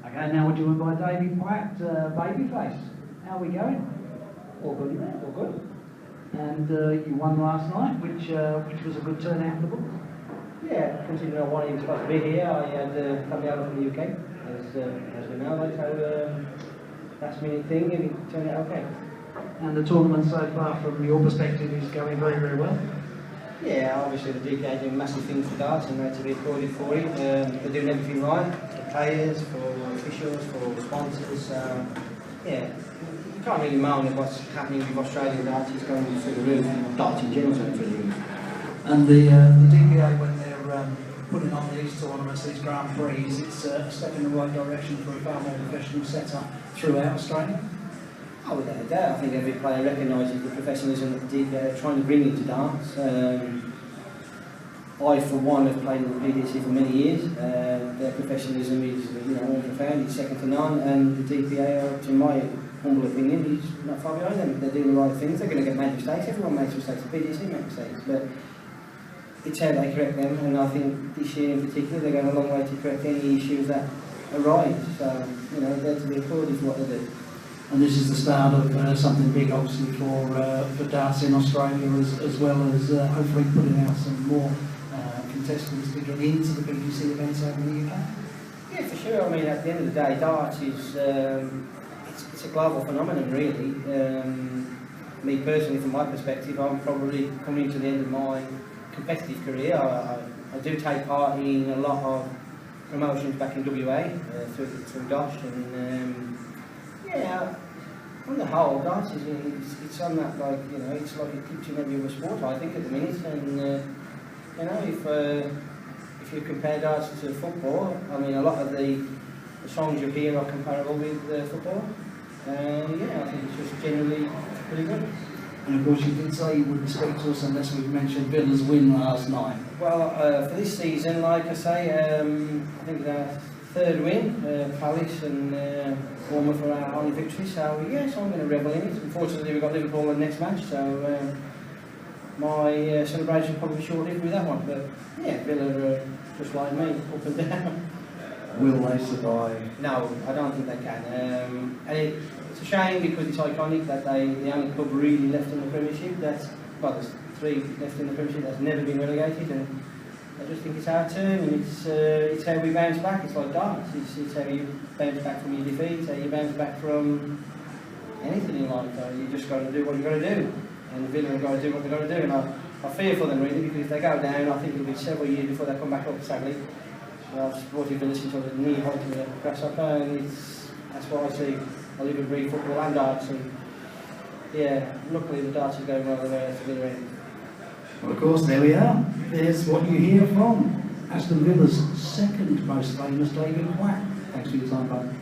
Okay, now we're joined by David Platt, Babyface. How are we going? All good, all good. And you won last night, which was a good turnout for the book. Yeah, considering I wanted supposed to be here, I had family over from the UK, as we know, so last minute thing, and it turned out okay. And the tournament so far, from your perspective, is going very, very well. Yeah, obviously the DPA doing massive things for darts and they had to be applauded for it. They're doing everything right, for players, for officials, for sponsors. Yeah, you can't really moan at what's happening with Australian darts. It's going through the roof, darts in general going through the roof. And the DPA, when they're putting on these tournaments, these Grand Prix, it's a step in the right direction for a far more professional setup throughout Australia. Oh, without a doubt. I think every player recognises the professionalism that the DPA are trying to bring into darts. I, for one, have played in the PDC for many years. Their professionalism is, unprofound. It's second to none, and the DPA, to my humble opinion, is not far behind them. They're doing the right things. They're going to make mistakes. Everyone makes mistakes. The PDC makes mistakes, but it's how they correct them. And I think this year in particular, they're going a long way to correct any issues that arise. So, they're to be applauded for what they do. And this is the start of something big, obviously, for darts in Australia, as well as hopefully putting out some more contestants to get into the PDC events over in the UK. Yeah, for sure. I mean, at the end of the day, darts is it's a global phenomenon, really. Me personally, from my perspective, I'm probably coming into the end of my competitive career. I do take part in a lot of promotions back in WA through DOSH and. Yeah, on the whole, darts it's on that, it's like a kitchen every other sport, I think, at the minute. And if you compare darts to football, I mean, a lot of the songs you hear are comparable with football. Yeah, I think it's just generally pretty good. And of course, you did say you wouldn't speak to us unless we mentioned Villa's win last night. Well, for this season, like I say, I think their third win, Palace and Bournemouth for our only victory, so yes, I'm going to revel in it. Unfortunately, we've got Liverpool in the next match, so my celebration probably short-lived with that one. But yeah, Villa are just like me, up and down. Will they survive? No, I don't think they can. And it's a shame because it's iconic that the only club really left in the Premiership. There's 3 left in the Premiership that's never been relegated, and I just think it's our turn, and it's how we bounce back. It's like darts. It's how you bounce back from your defeat. It's how you bounce back from anything in life. You just got to do what you got to do, and the Villa have got to do what they've got to do. And I fear for them really, because if they go down, I think it'll be several years before they come back up. Sadly, I've supported Villa since I was knee high to the grasshopper, and that's what I see. I live and breathe football and darts, and yeah, luckily the darts is going well the way it's Villa end. Well, of course, there we are. There's what you hear from Aston Villa's second most famous David Platt. Thanks for your time, bud.